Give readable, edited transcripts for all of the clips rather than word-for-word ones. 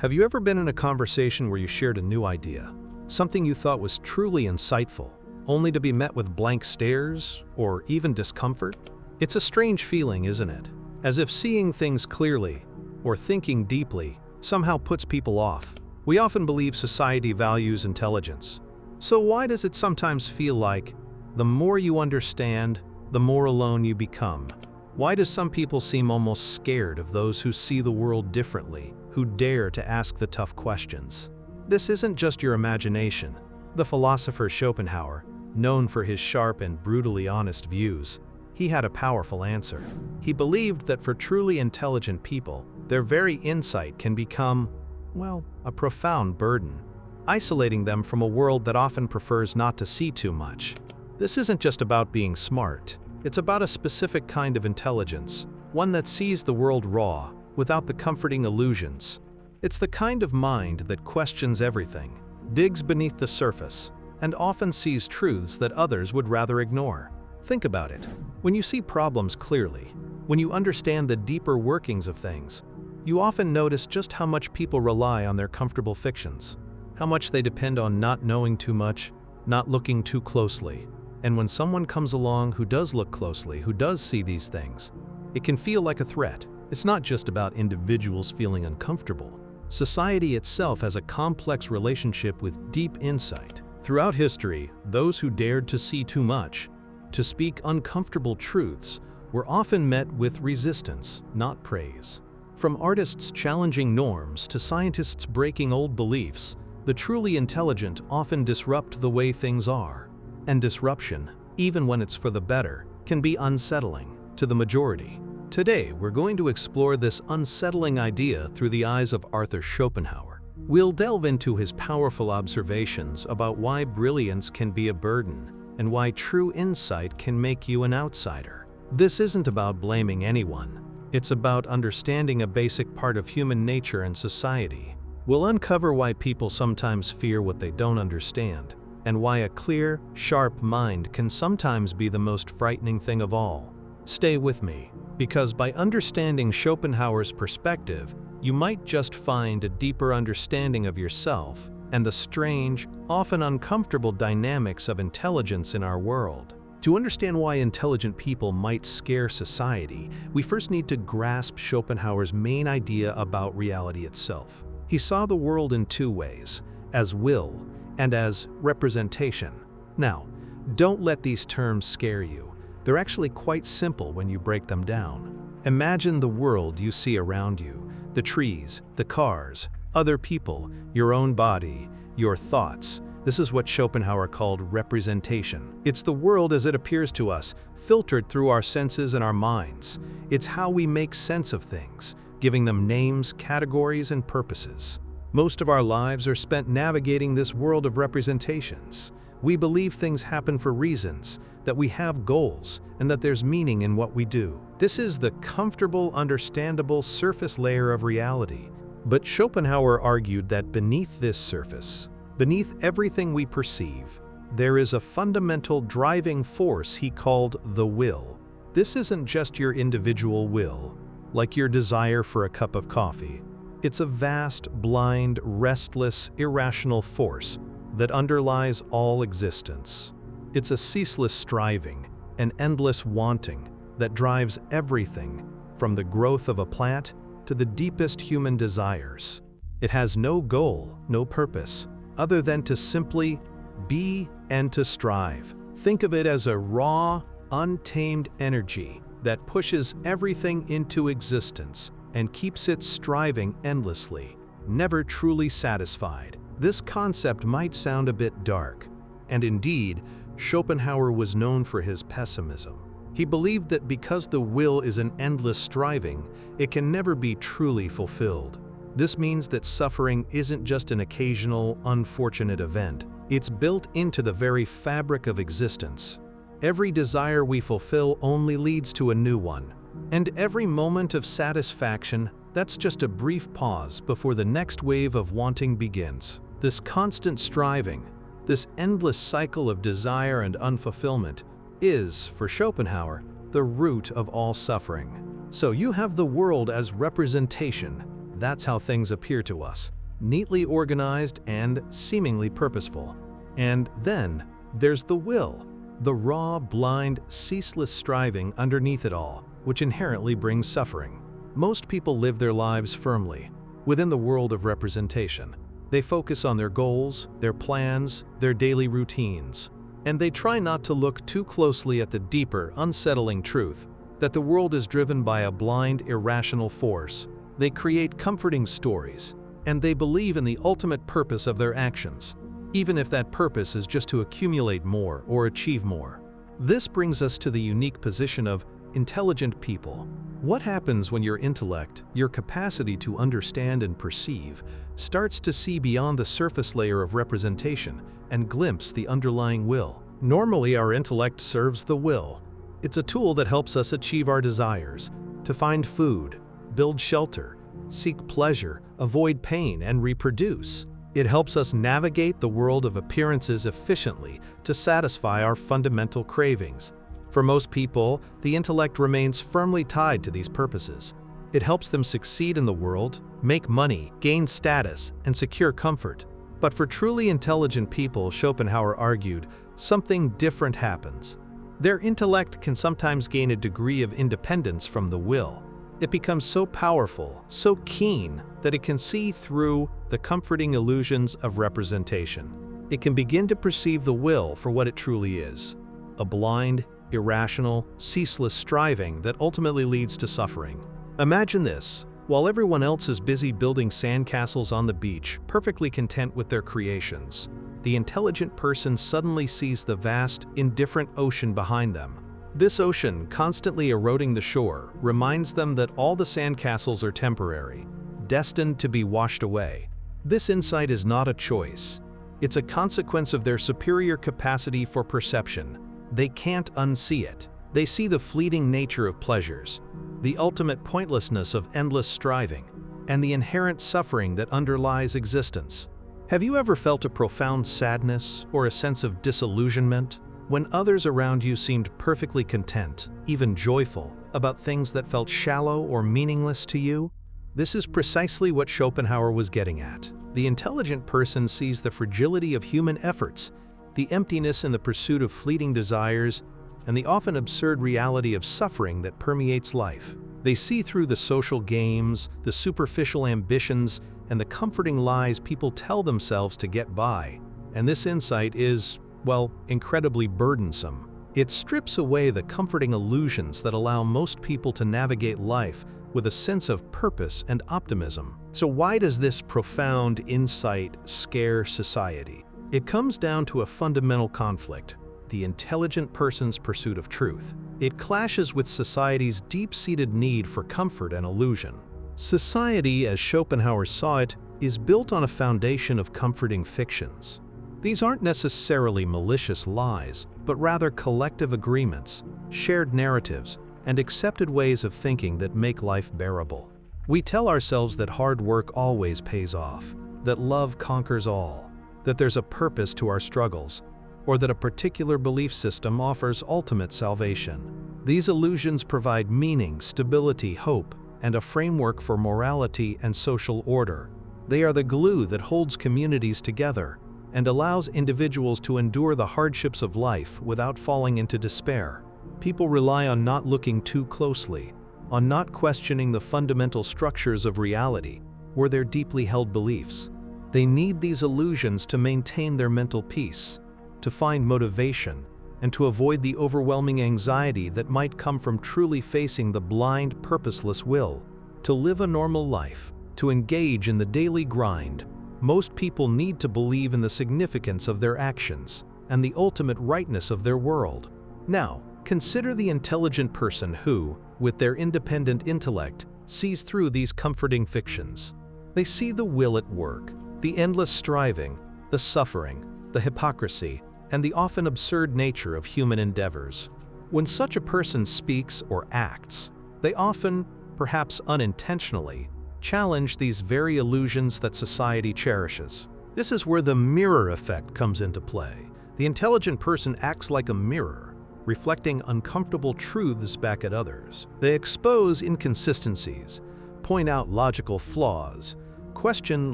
Have you ever been in a conversation where you shared a new idea, something you thought was truly insightful, only to be met with blank stares or even discomfort? It's a strange feeling, isn't it? As if seeing things clearly or thinking deeply somehow puts people off. We often believe society values intelligence. So why does it sometimes feel like the more you understand, the more alone you become? Why do some people seem almost scared of those who see the world differently, who dare to ask the tough questions? This isn't just your imagination. The philosopher Schopenhauer, known for his sharp and brutally honest views, he had a powerful answer. He believed that for truly intelligent people, their very insight can become, well, a profound burden, isolating them from a world that often prefers not to see too much. This isn't just about being smart. It's about a specific kind of intelligence, one that sees the world raw, without the comforting illusions. It's the kind of mind that questions everything, digs beneath the surface, and often sees truths that others would rather ignore. Think about it. When you see problems clearly, when you understand the deeper workings of things, you often notice just how much people rely on their comfortable fictions, how much they depend on not knowing too much, not looking too closely. And when someone comes along who does look closely, who does see these things, it can feel like a threat. It's not just about individuals feeling uncomfortable. Society itself has a complex relationship with deep insight. Throughout history, those who dared to see too much, to speak uncomfortable truths, were often met with resistance, not praise. From artists challenging norms to scientists breaking old beliefs, the truly intelligent often disrupt the way things are. And disruption, even when it's for the better, can be unsettling to the majority. Today, we're going to explore this unsettling idea through the eyes of Arthur Schopenhauer. We'll delve into his powerful observations about why brilliance can be a burden and why true insight can make you an outsider. This isn't about blaming anyone. It's about understanding a basic part of human nature and society. We'll uncover why people sometimes fear what they don't understand, and why a clear, sharp mind can sometimes be the most frightening thing of all. Stay with me, because by understanding Schopenhauer's perspective, you might just find a deeper understanding of yourself and the strange, often uncomfortable dynamics of intelligence in our world. To understand why intelligent people might scare society, we first need to grasp Schopenhauer's main idea about reality itself. He saw the world in two ways, as will and as representation. Now, don't let these terms scare you. They're actually quite simple when you break them down. Imagine the world you see around you, the trees, the cars, other people, your own body, your thoughts. This is what Schopenhauer called representation. It's the world as it appears to us, filtered through our senses and our minds. It's how we make sense of things, giving them names, categories, and purposes. Most of our lives are spent navigating this world of representations. We believe things happen for reasons, that we have goals, and that there's meaning in what we do. This is the comfortable, understandable surface layer of reality. But Schopenhauer argued that beneath this surface, beneath everything we perceive, there is a fundamental driving force he called the will. This isn't just your individual will, like your desire for a cup of coffee. It's a vast, blind, restless, irrational force that underlies all existence. It's a ceaseless striving, an endless wanting that drives everything from the growth of a plant to the deepest human desires. It has no goal, no purpose, other than to simply be and to strive. Think of it as a raw, untamed energy that pushes everything into existence and keeps it striving endlessly, never truly satisfied. This concept might sound a bit dark, and indeed, Schopenhauer was known for his pessimism. He believed that because the will is an endless striving, it can never be truly fulfilled. This means that suffering isn't just an occasional, unfortunate event. It's built into the very fabric of existence. Every desire we fulfill only leads to a new one. And every moment of satisfaction, that's just a brief pause before the next wave of wanting begins. This constant striving, this endless cycle of desire and unfulfillment, is, for Schopenhauer, the root of all suffering. So you have the world as representation, That's how things appear to us, neatly organized and seemingly purposeful. And then there's the will, the raw, blind, ceaseless striving underneath it all, which inherently brings suffering. Most people live their lives firmly within the world of representation. They focus on their goals, their plans, their daily routines, and they try not to look too closely at the deeper, unsettling truth that the world is driven by a blind, irrational force. They create comforting stories, and they believe in the ultimate purpose of their actions, even if that purpose is just to accumulate more or achieve more. This brings us to the unique position of intelligent people. What happens when your intellect, your capacity to understand and perceive, starts to see beyond the surface layer of representation and glimpse the underlying will? Normally, our intellect serves the will. It's a tool that helps us achieve our desires, to find food, build shelter, seek pleasure, avoid pain, and reproduce. It helps us navigate the world of appearances efficiently to satisfy our fundamental cravings. For most people, the intellect remains firmly tied to these purposes. It helps them succeed in the world, make money, gain status, and secure comfort. But for truly intelligent people, Schopenhauer argued, something different happens. Their intellect can sometimes gain a degree of independence from the will. It becomes so powerful, so keen, that it can see through the comforting illusions of representation. It can begin to perceive the will for what it truly is, a blind, irrational, ceaseless striving that ultimately leads to suffering. Imagine this: while everyone else is busy building sandcastles on the beach, perfectly content with their creations, the intelligent person suddenly sees the vast, indifferent ocean behind them. This ocean, constantly eroding the shore, reminds them that all the sandcastles are temporary, destined to be washed away. This insight is not a choice. It's a consequence of their superior capacity for perception. They can't unsee it. They see the fleeting nature of pleasures, the ultimate pointlessness of endless striving, and the inherent suffering that underlies existence. Have you ever felt a profound sadness or a sense of disillusionment when others around you seemed perfectly content, even joyful, about things that felt shallow or meaningless to you? This is precisely what Schopenhauer was getting at. The intelligent person sees the fragility of human efforts, the emptiness in the pursuit of fleeting desires, and the often absurd reality of suffering that permeates life. They see through the social games, the superficial ambitions, and the comforting lies people tell themselves to get by. And this insight is, well, incredibly burdensome. It strips away the comforting illusions that allow most people to navigate life with a sense of purpose and optimism. So why does this profound insight scare society? It comes down to a fundamental conflict: the intelligent person's pursuit of truth. It clashes with society's deep-seated need for comfort and illusion. Society, as Schopenhauer saw it, is built on a foundation of comforting fictions. These aren't necessarily malicious lies, but rather collective agreements, shared narratives, and accepted ways of thinking that make life bearable. We tell ourselves that hard work always pays off, that love conquers all, that there's a purpose to our struggles, or that a particular belief system offers ultimate salvation. These illusions provide meaning, stability, hope, and a framework for morality and social order. They are the glue that holds communities together and allows individuals to endure the hardships of life without falling into despair. People rely on not looking too closely, on not questioning the fundamental structures of reality or their deeply held beliefs. They need these illusions to maintain their mental peace, to find motivation, and to avoid the overwhelming anxiety that might come from truly facing the blind, purposeless will. To live a normal life, to engage in the daily grind, most people need to believe in the significance of their actions and the ultimate rightness of their world. Now, consider the intelligent person who, with their independent intellect, sees through these comforting fictions. They see the will at work, the endless striving, the suffering, the hypocrisy, and the often absurd nature of human endeavors. When such a person speaks or acts, they often, perhaps unintentionally, challenge these very illusions that society cherishes. This is where the mirror effect comes into play. The intelligent person acts like a mirror, reflecting uncomfortable truths back at others. They expose inconsistencies, point out logical flaws, question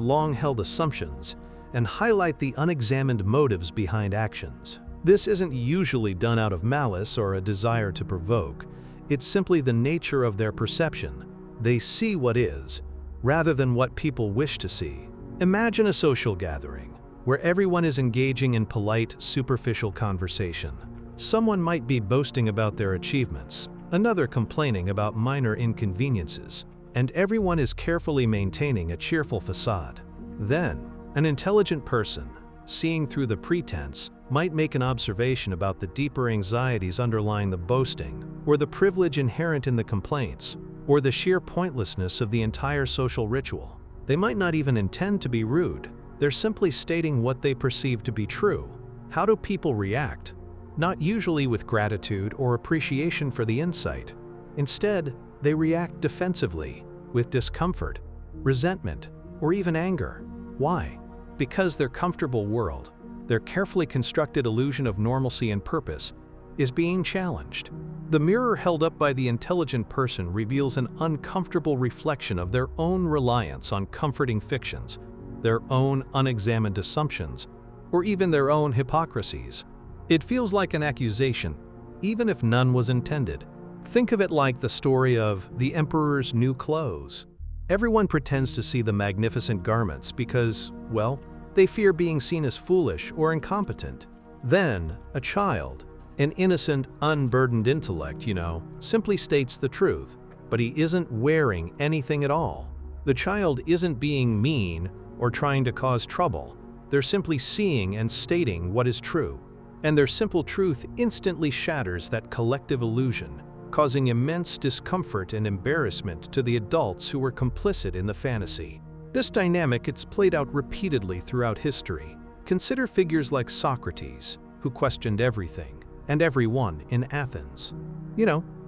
long-held assumptions, and highlight the unexamined motives behind actions. This isn't usually done out of malice or a desire to provoke. It's simply the nature of their perception. They see what is, rather than what people wish to see. Imagine a social gathering, where everyone is engaging in polite, superficial conversation. Someone might be boasting about their achievements, another complaining about minor inconveniences, and everyone is carefully maintaining a cheerful facade. Then, an intelligent person, seeing through the pretense, might make an observation about the deeper anxieties underlying the boasting, or the privilege inherent in the complaints, or the sheer pointlessness of the entire social ritual. They might not even intend to be rude. They're simply stating what they perceive to be true. How do people react? Not usually with gratitude or appreciation for the insight. Instead, they react defensively, with discomfort, resentment, or even anger. Why? Because their comfortable world, their carefully constructed illusion of normalcy and purpose, is being challenged. The mirror held up by the intelligent person reveals an uncomfortable reflection of their own reliance on comforting fictions, their own unexamined assumptions, or even their own hypocrisies. It feels like an accusation, even if none was intended. Think of it like the story of the emperor's new clothes. Everyone pretends to see the magnificent garments because, well, they fear being seen as foolish or incompetent. Then, a child, an innocent, unburdened intellect, simply states the truth, but he isn't wearing anything at all. The child isn't being mean or trying to cause trouble. They're simply seeing and stating what is true. And their simple truth instantly shatters that collective illusion, causing immense discomfort and embarrassment to the adults who were complicit in the fantasy. This dynamic is played out repeatedly throughout history. Consider figures like Socrates, who questioned everything and everyone in Athens.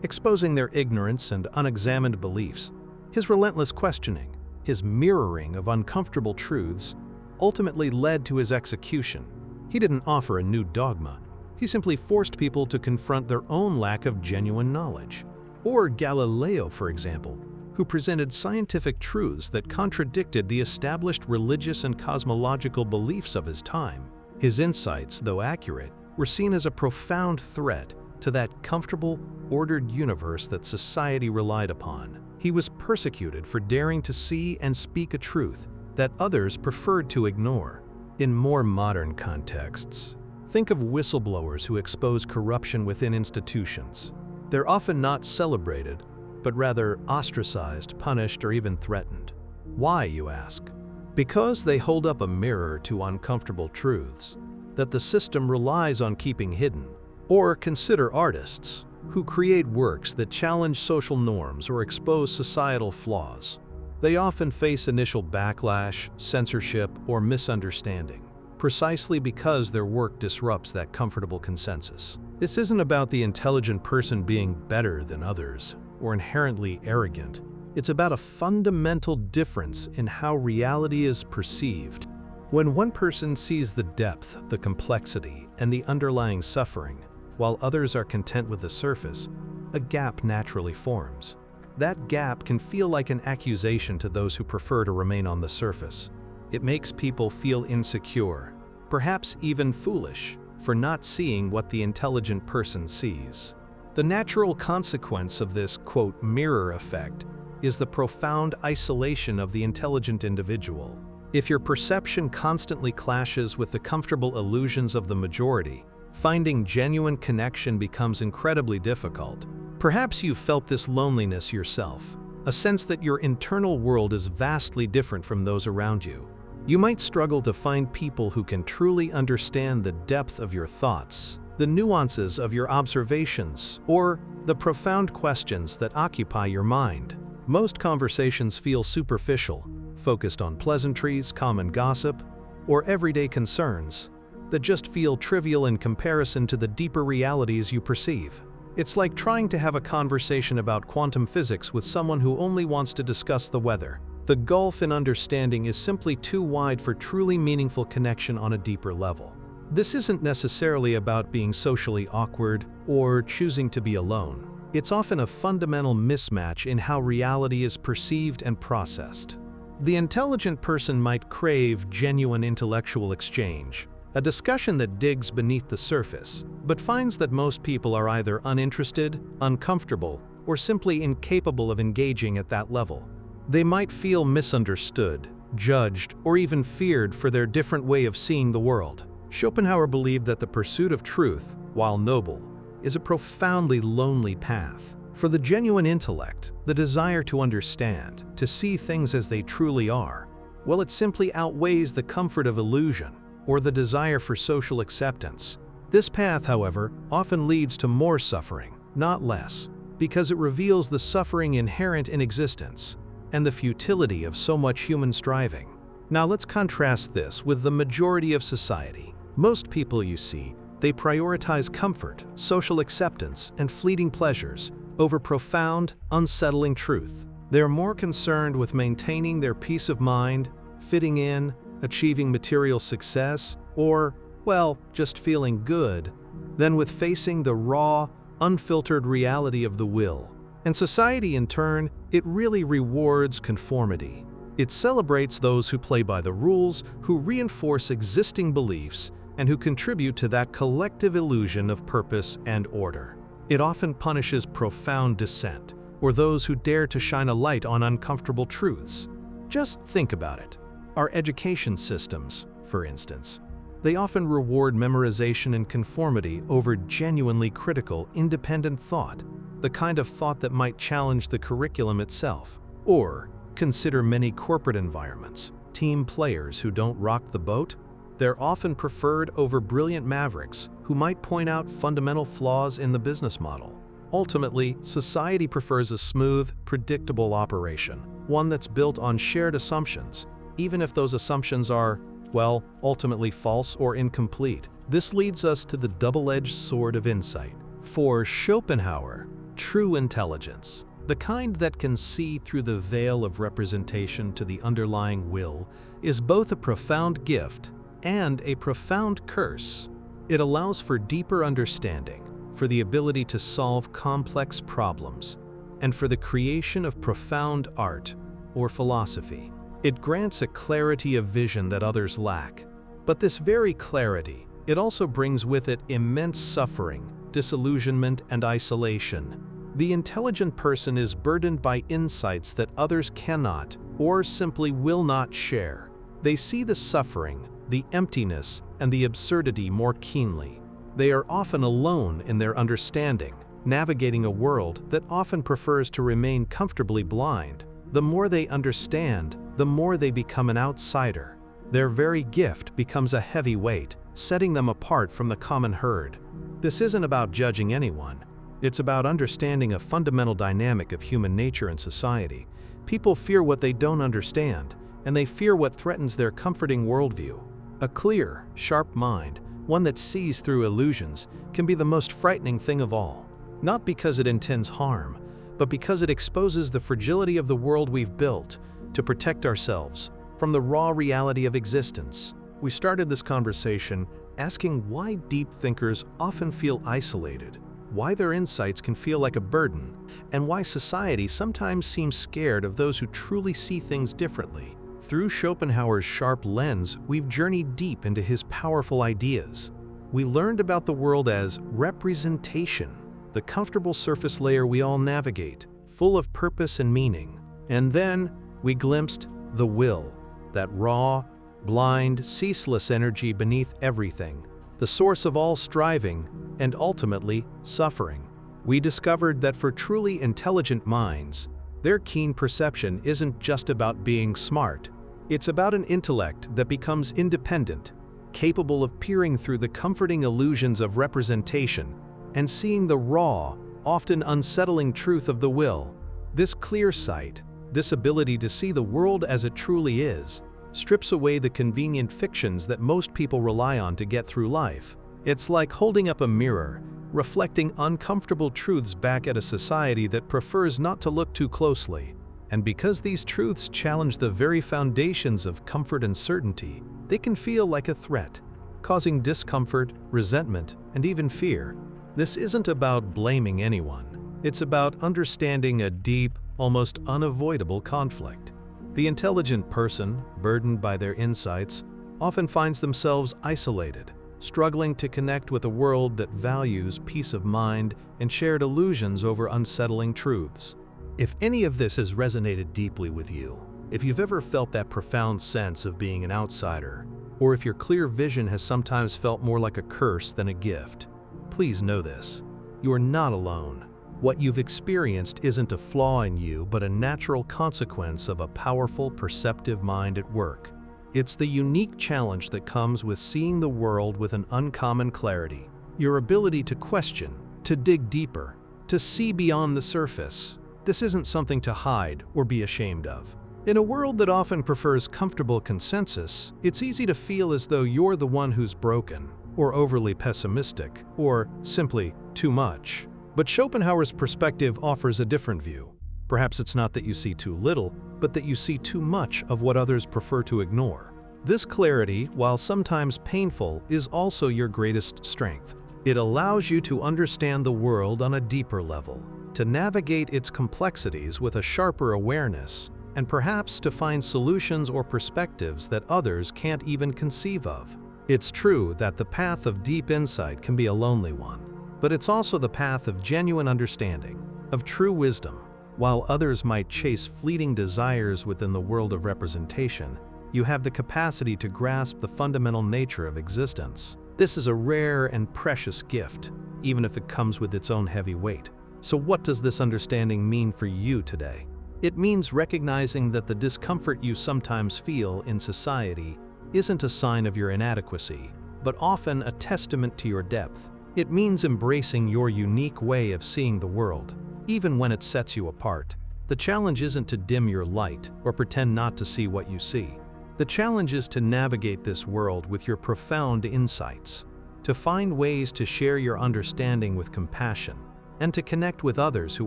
Exposing their ignorance and unexamined beliefs. His relentless questioning, his mirroring of uncomfortable truths, ultimately led to his execution. He didn't offer a new dogma. He simply forced people to confront their own lack of genuine knowledge. Or Galileo, for example, who presented scientific truths that contradicted the established religious and cosmological beliefs of his time. His insights, though accurate, were seen as a profound threat to that comfortable, ordered universe that society relied upon. He was persecuted for daring to see and speak a truth that others preferred to ignore. In more modern contexts, think of whistleblowers who expose corruption within institutions. They're often not celebrated, but rather ostracized, punished, or even threatened. Why, you ask? Because they hold up a mirror to uncomfortable truths that the system relies on keeping hidden. Or consider artists who create works that challenge social norms or expose societal flaws. They often face initial backlash, censorship, or misunderstanding, precisely because their work disrupts that comfortable consensus. This isn't about the intelligent person being better than others or inherently arrogant. It's about a fundamental difference in how reality is perceived. When one person sees the depth, the complexity, and the underlying suffering, while others are content with the surface, a gap naturally forms. That gap can feel like an accusation to those who prefer to remain on the surface. It makes people feel insecure, perhaps even foolish, for not seeing what the intelligent person sees. The natural consequence of this, quote, mirror effect is the profound isolation of the intelligent individual. If your perception constantly clashes with the comfortable illusions of the majority, finding genuine connection becomes incredibly difficult. Perhaps you've felt this loneliness yourself, a sense that your internal world is vastly different from those around you. You might struggle to find people who can truly understand the depth of your thoughts, the nuances of your observations, or the profound questions that occupy your mind. Most conversations feel superficial, focused on pleasantries, common gossip, or everyday concerns that just feel trivial in comparison to the deeper realities you perceive. It's like trying to have a conversation about quantum physics with someone who only wants to discuss the weather. The gulf in understanding is simply too wide for truly meaningful connection on a deeper level. This isn't necessarily about being socially awkward or choosing to be alone. It's often a fundamental mismatch in how reality is perceived and processed. The intelligent person might crave genuine intellectual exchange, a discussion that digs beneath the surface, but finds that most people are either uninterested, uncomfortable, or simply incapable of engaging at that level. They might feel misunderstood, judged, or even feared for their different way of seeing the world. Schopenhauer believed that the pursuit of truth, while noble, is a profoundly lonely path. For the genuine intellect, the desire to understand, to see things as they truly are, well, it simply outweighs the comfort of illusion or the desire for social acceptance. This path, however, often leads to more suffering, not less, because it reveals the suffering inherent in existence and the futility of so much human striving. Now let's contrast this with the majority of society. Most people, you see, they prioritize comfort, social acceptance, and fleeting pleasures over profound, unsettling truth. They're more concerned with maintaining their peace of mind, fitting in, achieving material success, or, well, just feeling good, than with facing the raw, unfiltered reality of the will. And society, in turn, it really rewards conformity. It celebrates those who play by the rules, who reinforce existing beliefs, and who contribute to that collective illusion of purpose and order. It often punishes profound dissent, or those who dare to shine a light on uncomfortable truths. Just think about it. Our education systems, for instance, they often reward memorization and conformity over genuinely critical, independent thought, the kind of thought that might challenge the curriculum itself. Or consider many corporate environments. Team players who don't rock the boat, they're often preferred over brilliant mavericks who might point out fundamental flaws in the business model. Ultimately, society prefers a smooth, predictable operation, one that's built on shared assumptions, even if those assumptions are, well, ultimately false or incomplete. This leads us to the double-edged sword of insight. For Schopenhauer, true intelligence, the kind that can see through the veil of representation to the underlying will, is both a profound gift and a profound curse. It allows for deeper understanding, for the ability to solve complex problems, and for the creation of profound art or philosophy. It grants a clarity of vision that others lack. But this very clarity, it also brings with it immense suffering, disillusionment, and isolation. The intelligent person is burdened by insights that others cannot or simply will not share. They see the suffering, the emptiness, and the absurdity more keenly. They are often alone in their understanding, navigating a world that often prefers to remain comfortably blind. The more they understand, the more they become an outsider. Their very gift becomes a heavy weight, setting them apart from the common herd. This isn't about judging anyone. It's about understanding a fundamental dynamic of human nature and society. People fear what they don't understand, and they fear what threatens their comforting worldview. A clear, sharp mind, one that sees through illusions, can be the most frightening thing of all. Not because it intends harm, but because it exposes the fragility of the world we've built to protect ourselves from the raw reality of existence. We started this conversation asking why deep thinkers often feel isolated, why their insights can feel like a burden, and why society sometimes seems scared of those who truly see things differently. Through Schopenhauer's sharp lens, we've journeyed deep into his powerful ideas. We learned about the world as representation, the comfortable surface layer we all navigate, full of purpose and meaning. And then we glimpsed the will, that raw, blind, ceaseless energy beneath everything, the source of all striving and ultimately suffering. We discovered that for truly intelligent minds, their keen perception isn't just about being smart. It's about an intellect that becomes independent, capable of peering through the comforting illusions of representation and seeing the raw, often unsettling truth of the will. This clear sight, this ability to see the world as it truly is, strips away the convenient fictions that most people rely on to get through life. It's like holding up a mirror, reflecting uncomfortable truths back at a society that prefers not to look too closely. And because these truths challenge the very foundations of comfort and certainty, they can feel like a threat, causing discomfort, resentment, and even fear. This isn't about blaming anyone. It's about understanding a deep, almost unavoidable conflict. The intelligent person, burdened by their insights, often finds themselves isolated, struggling to connect with a world that values peace of mind and shared illusions over unsettling truths. If any of this has resonated deeply with you, if you've ever felt that profound sense of being an outsider, or if your clear vision has sometimes felt more like a curse than a gift, please know this: you are not alone. What you've experienced isn't a flaw in you, but a natural consequence of a powerful, perceptive mind at work. It's the unique challenge that comes with seeing the world with an uncommon clarity, your ability to question, to dig deeper, to see beyond the surface. This isn't something to hide or be ashamed of. In a world that often prefers comfortable consensus, it's easy to feel as though you're the one who's broken, or overly pessimistic, or simply too much. But Schopenhauer's perspective offers a different view. Perhaps it's not that you see too little, but that you see too much of what others prefer to ignore. This clarity, while sometimes painful, is also your greatest strength. It allows you to understand the world on a deeper level, to navigate its complexities with a sharper awareness, and perhaps to find solutions or perspectives that others can't even conceive of. It's true that the path of deep insight can be a lonely one, but it's also the path of genuine understanding, of true wisdom. While others might chase fleeting desires within the world of representation, you have the capacity to grasp the fundamental nature of existence. This is a rare and precious gift, even if it comes with its own heavy weight. So what does this understanding mean for you today? It means recognizing that the discomfort you sometimes feel in society isn't a sign of your inadequacy, but often a testament to your depth. It means embracing your unique way of seeing the world, even when it sets you apart. The challenge isn't to dim your light or pretend not to see what you see. The challenge is to navigate this world with your profound insights, to find ways to share your understanding with compassion, and to connect with others who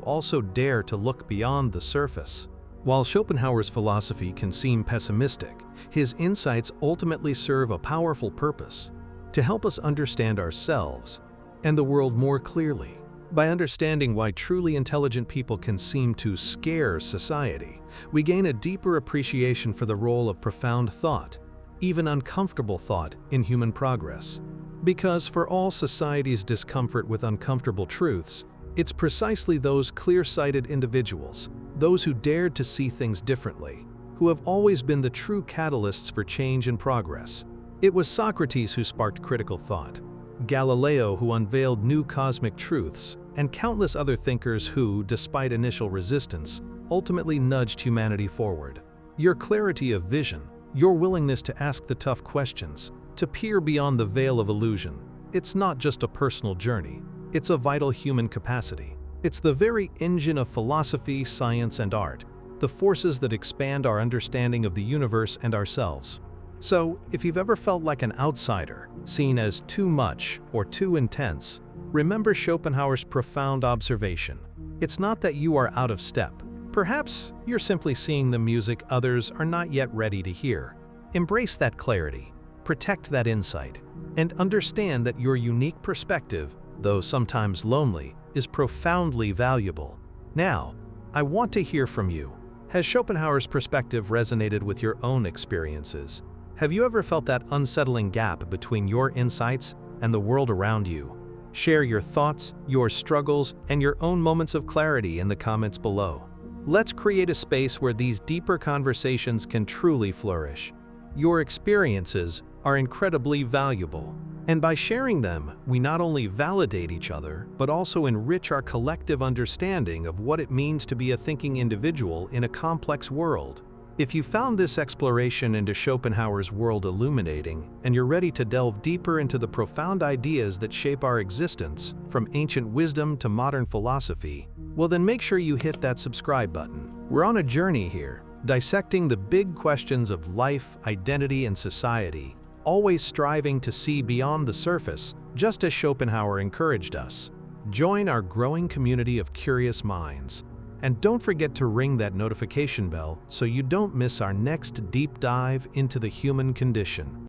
also dare to look beyond the surface. While Schopenhauer's philosophy can seem pessimistic, his insights ultimately serve a powerful purpose: to help us understand ourselves and the world more clearly. By understanding why truly intelligent people can seem to scare society, we gain a deeper appreciation for the role of profound thought, even uncomfortable thought, in human progress. Because for all society's discomfort with uncomfortable truths, it's precisely those clear-sighted individuals, those who dared to see things differently, who have always been the true catalysts for change and progress. It was Socrates who sparked critical thought, Galileo who unveiled new cosmic truths, and countless other thinkers who, despite initial resistance, ultimately nudged humanity forward. Your clarity of vision, your willingness to ask the tough questions, to peer beyond the veil of illusion, it's not just a personal journey, it's a vital human capacity. It's the very engine of philosophy, science, and art, the forces that expand our understanding of the universe and ourselves. So, if you've ever felt like an outsider, seen as too much or too intense, remember Schopenhauer's profound observation. It's not that you are out of step. Perhaps you're simply seeing the music others are not yet ready to hear. Embrace that clarity, protect that insight, and understand that your unique perspective, though sometimes lonely, is profoundly valuable. Now, I want to hear from you. Has Schopenhauer's perspective resonated with your own experiences? Have you ever felt that unsettling gap between your insights and the world around you? Share your thoughts, your struggles, and your own moments of clarity in the comments below. Let's create a space where these deeper conversations can truly flourish. Your experiences are incredibly valuable, and by sharing them, we not only validate each other, but also enrich our collective understanding of what it means to be a thinking individual in a complex world. If you found this exploration into Schopenhauer's world illuminating, and you're ready to delve deeper into the profound ideas that shape our existence, from ancient wisdom to modern philosophy, well then make sure you hit that subscribe button. We're on a journey here, dissecting the big questions of life, identity, and society, always striving to see beyond the surface, just as Schopenhauer encouraged us. Join our growing community of curious minds. And don't forget to ring that notification bell so you don't miss our next deep dive into the human condition.